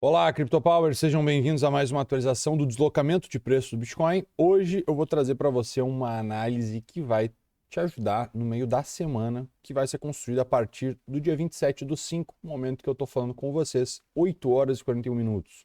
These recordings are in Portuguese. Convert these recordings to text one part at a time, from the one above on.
Olá, CryptoPower, sejam bem-vindos a mais uma atualização do deslocamento de preço do Bitcoin. Hoje eu vou trazer para você uma análise que vai te ajudar no meio da semana, que vai ser construída a partir do dia 27/5, momento que eu estou falando com vocês, 8 horas e 41 minutos.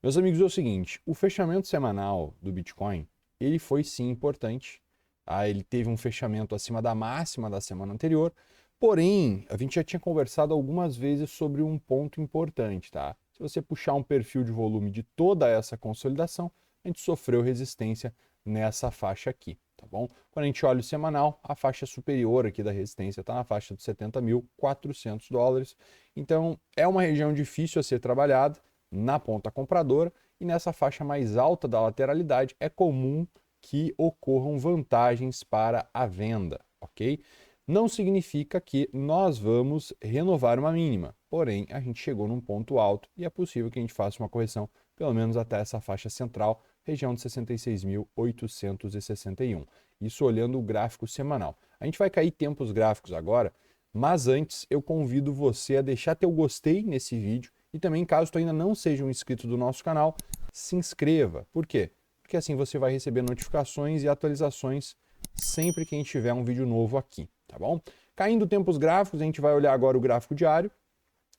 Meus amigos, é o seguinte, o fechamento semanal do Bitcoin, ele foi sim importante, tá? Ele teve um fechamento acima da máxima da semana anterior, porém, a gente já tinha conversado algumas vezes sobre um ponto importante, tá? Se você puxar um perfil de volume de toda essa consolidação, a gente sofreu resistência nessa faixa aqui, tá bom? Quando a gente olha o semanal, a faixa superior aqui da resistência está na faixa dos 70.400 dólares. Então, é uma região difícil a ser trabalhada na ponta compradora e nessa faixa mais alta da lateralidade é comum que ocorram vantagens para a venda, ok? Não significa que nós vamos renovar uma mínima, porém a gente chegou num ponto alto e é possível que a gente faça uma correção pelo menos até essa faixa central, região de 66.861. Isso olhando o gráfico semanal. A gente vai cair tempos gráficos agora, mas antes eu convido você a deixar teu gostei nesse vídeo e também, caso tu ainda não seja um inscrito do nosso canal, se inscreva. Por quê? Porque assim você vai receber notificações e atualizações sempre que a gente tiver um vídeo novo aqui, tá bom? Caindo tempos gráficos, a gente vai olhar agora o gráfico diário.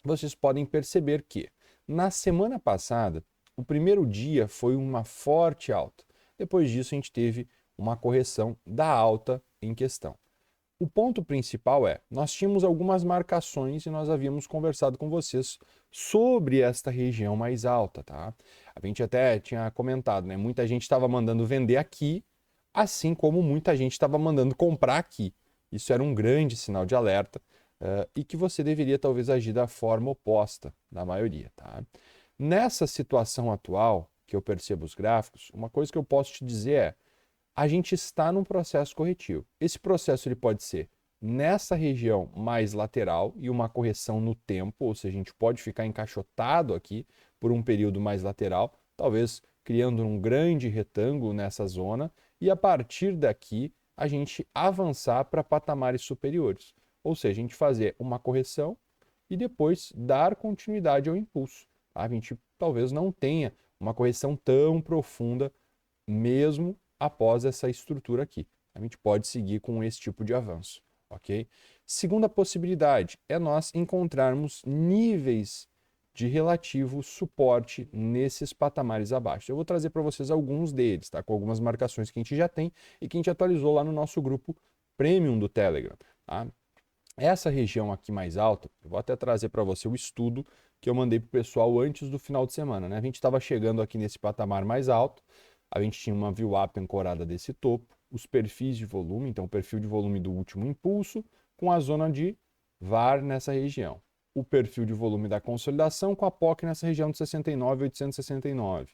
Vocês podem perceber que na semana passada, o primeiro dia foi uma forte alta. Depois disso, a gente teve uma correção da alta em questão. O ponto principal é, nós tínhamos algumas marcações e nós havíamos conversado com vocês sobre esta região mais alta, tá? A gente até tinha comentado, né? Muita gente estava mandando vender aqui, assim como muita gente estava mandando comprar aqui. Isso era um grande sinal de alerta e que você deveria talvez agir da forma oposta da maioria, tá? Nessa situação atual, que eu percebo os gráficos, uma coisa que eu posso te dizer é, a gente está num processo corretivo. Esse processo ele pode ser nessa região mais lateral e uma correção no tempo, ou seja, a gente pode ficar encaixotado aqui por um período mais lateral, talvez criando um grande retângulo nessa zona, e a partir daqui a gente avançar para patamares superiores. Ou seja, a gente fazer uma correção e depois dar continuidade ao impulso. A gente talvez não tenha uma correção tão profunda mesmo após essa estrutura aqui. A gente pode seguir com esse tipo de avanço, ok? Segunda possibilidade é nós encontrarmos níveis de relativo suporte nesses patamares abaixo. Eu vou trazer para vocês alguns deles, tá? Com algumas marcações que a gente já tem e que a gente atualizou lá no nosso grupo Premium do Telegram, tá? Essa região aqui mais alta, eu vou até trazer para você o estudo que eu mandei para o pessoal antes do final de semana, né? A gente estava chegando aqui nesse patamar mais alto, a gente tinha uma VWAP ancorada desse topo, os perfis de volume, então o perfil de volume do último impulso, com a zona de VAR nessa região. O perfil de volume da consolidação com a POC nessa região de 69.869.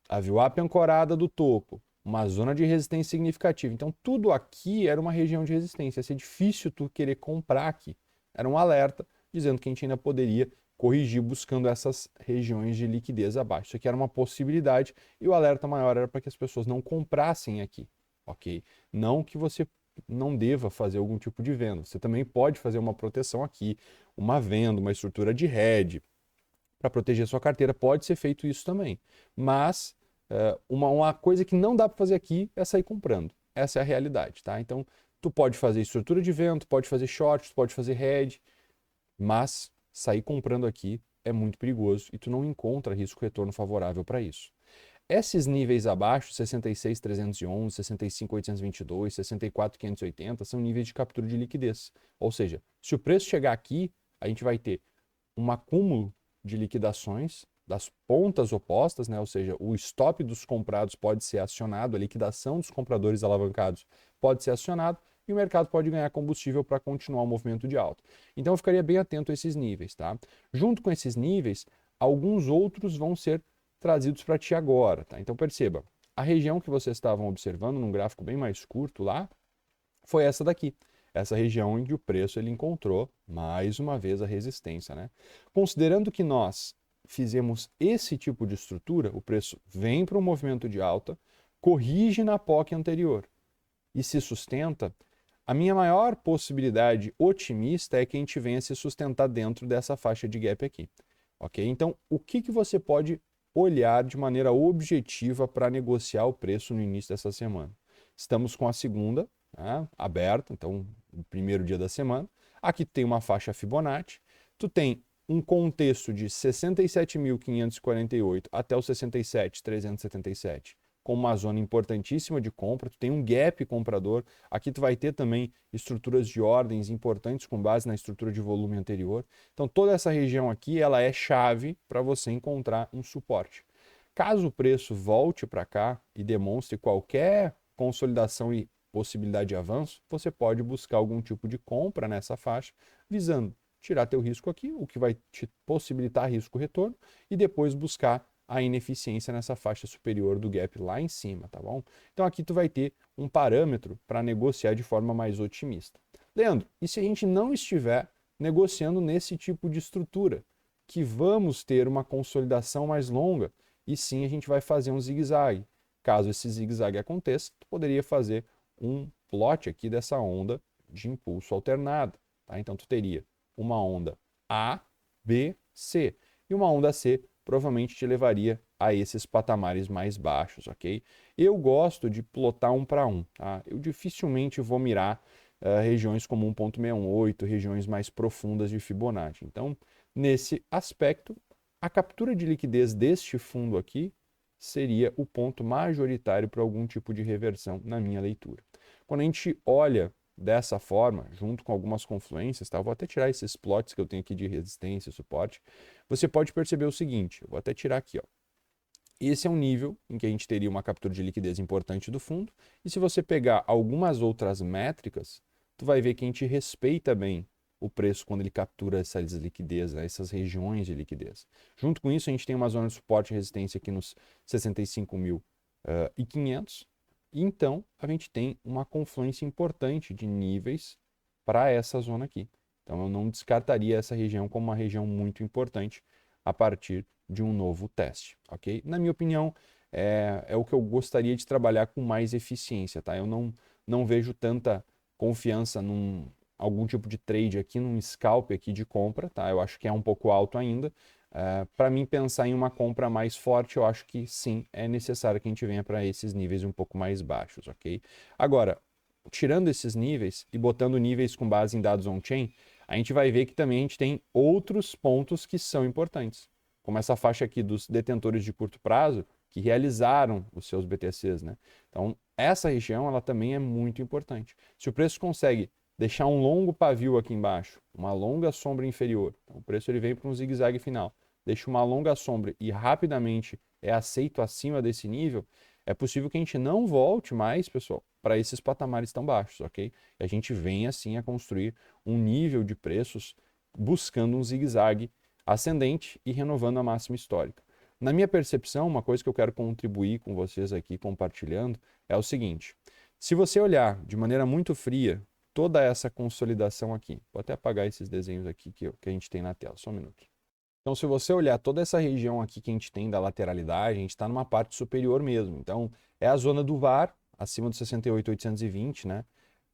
A VWAP ancorada do topo, uma zona de resistência significativa. Então tudo aqui era uma região de resistência. Ia ser difícil tu querer comprar aqui. Era um alerta dizendo que a gente ainda poderia corrigir buscando essas regiões de liquidez abaixo. Isso aqui era uma possibilidade e o alerta maior era para que as pessoas não comprassem aqui, ok? Não que você não deva fazer algum tipo de venda. Você também pode fazer uma proteção aqui, uma venda, uma estrutura de hedge para proteger a sua carteira. Pode ser feito isso também. Mas uma coisa que não dá para fazer aqui é sair comprando. Essa é a realidade, tá? Então, tu pode fazer estrutura de venda, pode fazer short, pode fazer hedge, mas sair comprando aqui é muito perigoso e tu não encontra risco-retorno favorável para isso. Esses níveis abaixo, 66.311, 65.822, 64.580, são níveis de captura de liquidez. Ou seja, se o preço chegar aqui, a gente vai ter um acúmulo de liquidações das pontas opostas, né? Ou seja, o stop dos comprados pode ser acionado, a liquidação dos compradores alavancados pode ser acionado, e o mercado pode ganhar combustível para continuar o movimento de alta. Então eu ficaria bem atento a esses níveis, tá? Junto com esses níveis, alguns outros vão ser trazidos para ti agora, tá? Então perceba, a região que vocês estavam observando num gráfico bem mais curto lá, foi essa daqui. Essa região em que o preço ele encontrou mais uma vez a resistência, né? Considerando que nós fizemos esse tipo de estrutura, o preço vem para um movimento de alta, corrige na POC anterior e se sustenta, a minha maior possibilidade otimista é que a gente venha se sustentar dentro dessa faixa de gap aqui, ok? Então, o que você pode olhar de maneira objetiva para negociar o preço no início dessa semana? Estamos com a segunda, né, aberta, então o primeiro dia da semana. Aqui tu tem uma faixa Fibonacci, tu tem um contexto de 67.548 até os 67.377, com uma zona importantíssima de compra, tu tem um gap comprador, aqui tu vai ter também estruturas de ordens importantes com base na estrutura de volume anterior. Então toda essa região aqui, ela é chave para você encontrar um suporte. Caso o preço volte para cá e demonstre qualquer consolidação e possibilidade de avanço, você pode buscar algum tipo de compra nessa faixa, visando tirar teu risco aqui, o que vai te possibilitar risco-retorno, e depois buscar a ineficiência nessa faixa superior do gap lá em cima, tá bom? Então aqui tu vai ter um parâmetro para negociar de forma mais otimista. Leandro, e se a gente não estiver negociando nesse tipo de estrutura, que vamos ter uma consolidação mais longa, e sim a gente vai fazer um zigue-zague. Caso esse zigue-zague aconteça, tu poderia fazer um plot aqui dessa onda de impulso alternado, tá? Então tu teria uma onda A, B, C. E uma onda C provavelmente te levaria a esses patamares mais baixos, ok? Eu gosto de plotar um para um, tá? Eu dificilmente vou mirar regiões como 1.68, regiões mais profundas de Fibonacci. Então, nesse aspecto, a captura de liquidez deste fundo aqui seria o ponto majoritário para algum tipo de reversão na minha leitura. Quando a gente olha dessa forma, junto com algumas confluências, tá? Eu vou até tirar esses plots que eu tenho aqui de resistência e suporte. Você pode perceber o seguinte, eu vou até tirar aqui, ó. Esse é um nível em que a gente teria uma captura de liquidez importante do fundo, e se você pegar algumas outras métricas, tu vai ver que a gente respeita bem o preço quando ele captura essas liquidez, né? Essas regiões de liquidez. Junto com isso, a gente tem uma zona de suporte e resistência aqui nos 65.500, e então a gente tem uma confluência importante de níveis para essa zona aqui. Então eu não descartaria essa região como uma região muito importante a partir de um novo teste, ok? Na minha opinião, é o que eu gostaria de trabalhar com mais eficiência, tá? Eu não vejo tanta confiança num algum tipo de trade aqui, num scalp aqui de compra, tá? Eu acho que é um pouco alto ainda. Para mim, pensar em uma compra mais forte, eu acho que sim, é necessário que a gente venha para esses níveis um pouco mais baixos, ok? Agora, tirando esses níveis e botando níveis com base em dados on-chain, a gente vai ver que também a gente tem outros pontos que são importantes, como essa faixa aqui dos detentores de curto prazo que realizaram os seus BTCs, né? Então, essa região ela também é muito importante. Se o preço consegue deixar um longo pavio aqui embaixo, uma longa sombra inferior, então o preço ele vem para um zigue-zague final, deixa uma longa sombra e rapidamente é aceito acima desse nível, é possível que a gente não volte mais, pessoal, para esses patamares tão baixos, ok? E a gente venha assim a construir um nível de preços buscando um zigue-zague ascendente e renovando a máxima histórica. Na minha percepção, uma coisa que eu quero contribuir com vocês aqui compartilhando é o seguinte: se você olhar de maneira muito fria toda essa consolidação aqui, vou até apagar esses desenhos aqui que a gente tem na tela, só um minuto. Então, se você olhar toda essa região aqui que a gente tem da lateralidade, a gente está numa parte superior mesmo. Então, é a zona do VAR, acima dos 68.820, né?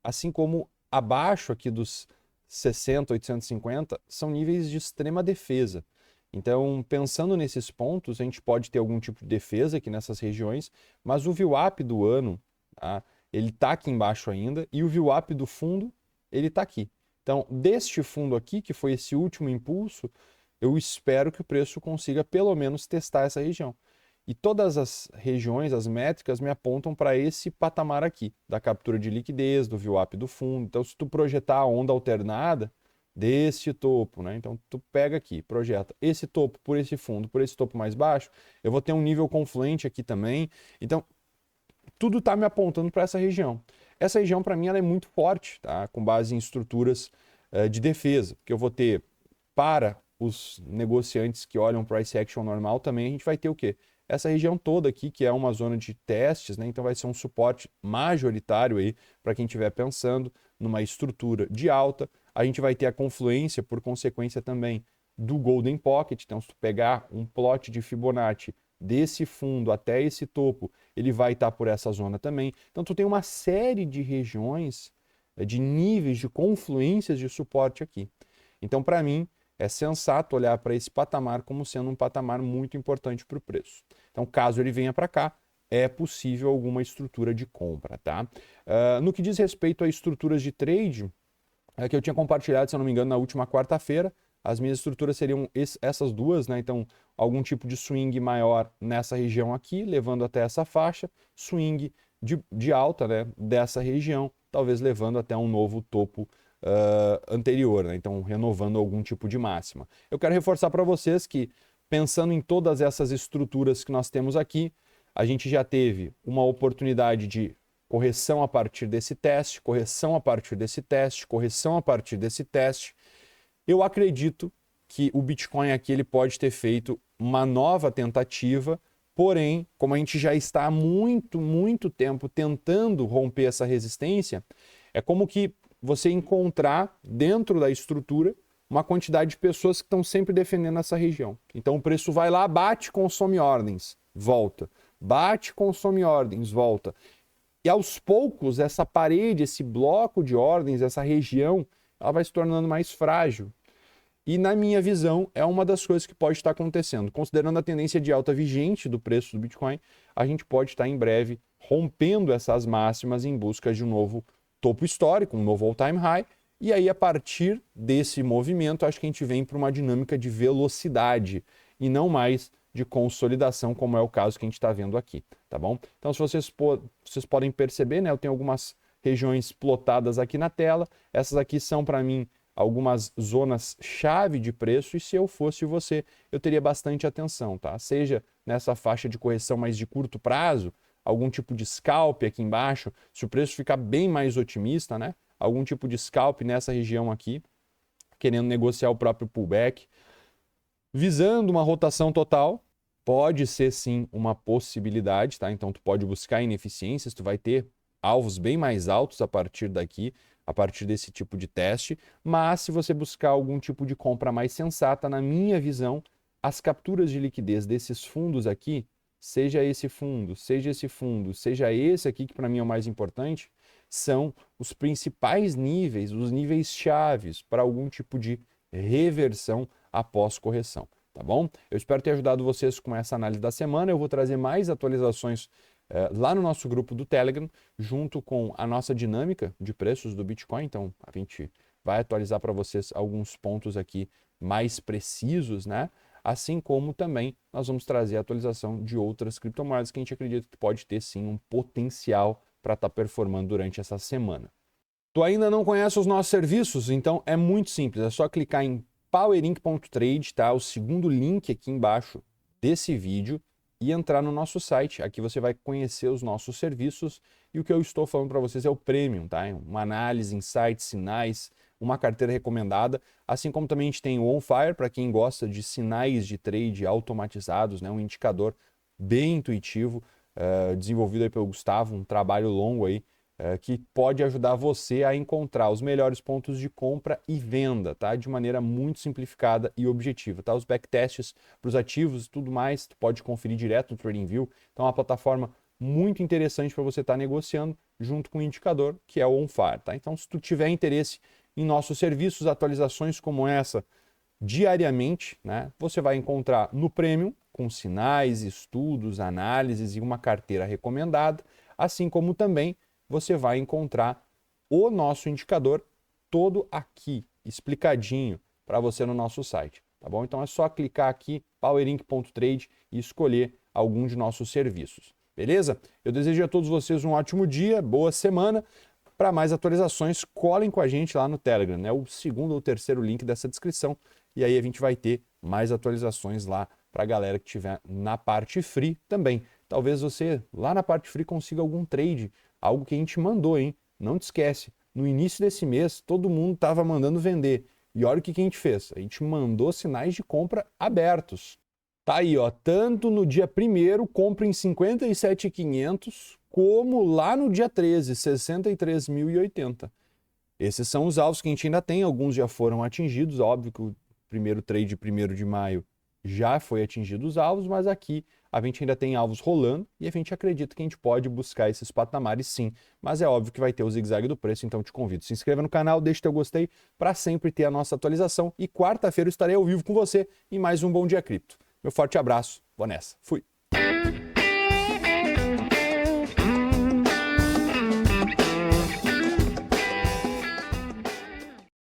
Assim como abaixo aqui dos 60.850, são níveis de extrema defesa. Então, pensando nesses pontos, a gente pode ter algum tipo de defesa aqui nessas regiões, mas o VWAP do ano, tá? Ele está aqui embaixo ainda, e o VWAP do fundo, ele está aqui. Então, deste fundo aqui, que foi esse último impulso, eu espero que o preço consiga pelo menos testar essa região. E todas as regiões, as métricas me apontam para esse patamar aqui, da captura de liquidez, do VWAP do fundo. Então, se tu projetar a onda alternada desse topo, né? Então, tu pega aqui, projeta esse topo por esse fundo, por esse topo mais baixo, eu vou ter um nível confluente aqui também. Então, tudo está me apontando para essa região. Essa região, para mim, ela é muito forte, tá? Com base em estruturas de defesa, porque eu vou ter para os negociantes que olham price action normal, também a gente vai ter o quê? Essa região toda aqui, que é uma zona de testes, né? Então vai ser um suporte majoritário aí para quem estiver pensando numa estrutura de alta. A gente vai ter a confluência, por consequência também, do Golden Pocket. Então, se tu pegar um plot de Fibonacci desse fundo até esse topo, ele vai estar por essa zona também. Então, tu tem uma série de regiões, de níveis, de confluências de suporte aqui. Então, para mim, é sensato olhar para esse patamar como sendo um patamar muito importante para o preço. Então, caso ele venha para cá, é possível alguma estrutura de compra, tá? No que diz respeito a estruturas de trade, que eu tinha compartilhado, se eu não me engano, na última quarta-feira, as minhas estruturas seriam essas duas, né? Então, algum tipo de swing maior nessa região aqui, levando até essa faixa, swing de alta, né, dessa região, talvez levando até um novo topo anterior, né? Então, renovando algum tipo de máxima. Eu quero reforçar para vocês que, pensando em todas essas estruturas que nós temos aqui, a gente já teve uma oportunidade de correção a partir desse teste, correção a partir desse teste, correção a partir desse teste. Eu acredito que o Bitcoin aqui ele pode ter feito uma nova tentativa, porém, como a gente já está há muito tempo tentando romper essa resistência, é como que você encontrar dentro da estrutura uma quantidade de pessoas que estão sempre defendendo essa região. Então o preço vai lá, bate, consome ordens, volta. Bate, consome ordens, volta. E aos poucos, essa parede, esse bloco de ordens, essa região, ela vai se tornando mais frágil. E na minha visão, é uma das coisas que pode estar acontecendo. Considerando a tendência de alta vigente do preço do Bitcoin, a gente pode estar em breve rompendo essas máximas em busca de um novo topo histórico, um novo all-time high. E aí, a partir desse movimento, acho que a gente vem para uma dinâmica de velocidade e não mais de consolidação, como é o caso que a gente está vendo aqui, tá bom? Então, se vocês podem perceber, né, eu tenho algumas regiões plotadas aqui na tela. Essas aqui são, para mim, algumas zonas-chave de preço, e se eu fosse você, eu teria bastante atenção, tá? Seja nessa faixa de correção mais de curto prazo, algum tipo de scalp aqui embaixo, se o preço ficar bem mais otimista, né? Algum tipo de scalp nessa região aqui, querendo negociar o próprio pullback. Visando uma rotação total, pode ser sim uma possibilidade, tá? Então tu pode buscar ineficiências, tu vai ter alvos bem mais altos a partir daqui, a partir desse tipo de teste, mas se você buscar algum tipo de compra mais sensata, na minha visão, as capturas de liquidez desses fundos aqui, seja esse fundo, seja esse fundo, seja esse aqui, que para mim é o mais importante, são os principais níveis, os níveis chaves para algum tipo de reversão após correção, tá bom? Eu espero ter ajudado vocês com essa análise da semana. Eu vou trazer mais atualizações lá no nosso grupo do Telegram, junto com a nossa dinâmica de preços do Bitcoin. Então, a gente vai atualizar para vocês alguns pontos aqui mais precisos, né? Assim como também nós vamos trazer a atualização de outras criptomoedas que a gente acredita que pode ter sim um potencial para estar performando durante essa semana. Tu ainda não conhece os nossos serviços? Então é muito simples, é só clicar em powerinc.trade, tá? O segundo link aqui embaixo desse vídeo, e entrar no nosso site. Aqui você vai conhecer os nossos serviços, e o que eu estou falando para vocês é o Premium, tá? Uma análise, insights, sinais, uma carteira recomendada, assim como também a gente tem o OnFire, para quem gosta de sinais de trade automatizados, né? Um indicador bem intuitivo, desenvolvido aí pelo Gustavo, um trabalho longo aí, que pode ajudar você a encontrar os melhores pontos de compra e venda, tá? De maneira muito simplificada e objetiva, tá? Os backtests para os ativos e tudo mais, tu pode conferir direto no TradingView. Então é uma plataforma muito interessante para você estar negociando junto com o indicador, que é o OnFire, tá? Então, se tu tiver interesse em nossos serviços, atualizações como essa diariamente, né? Você vai encontrar no Premium, com sinais, estudos, análises e uma carteira recomendada, assim como também você vai encontrar o nosso indicador todo aqui, explicadinho para você no nosso site, tá bom? Então é só clicar aqui, powerinc.trade, e escolher algum de nossos serviços, beleza? Eu desejo a todos vocês um ótimo dia, boa semana. Para mais atualizações, colhem com a gente lá no Telegram, né? O segundo ou terceiro link dessa descrição, e aí a gente vai ter mais atualizações lá para a galera que estiver na parte free também. Talvez você lá na parte free consiga algum trade, algo que a gente mandou, hein? Não te esquece, no início desse mês todo mundo estava mandando vender. E olha o que a gente fez, a gente mandou sinais de compra abertos. Tá aí, ó, tanto no dia 1º, compra em 57.500, como lá no dia 13, 63.080. Esses são os alvos que a gente ainda tem, alguns já foram atingidos, óbvio que o primeiro trade 1º de maio já foi atingido os alvos, mas aqui a gente ainda tem alvos rolando e a gente acredita que a gente pode buscar esses patamares sim, mas é óbvio que vai ter o zigue-zague do preço, então te convido, se inscreva no canal, deixe teu gostei para sempre ter a nossa atualização e quarta-feira eu estarei ao vivo com você em mais um Bom Dia Cripto. Meu forte abraço, vou nessa, fui!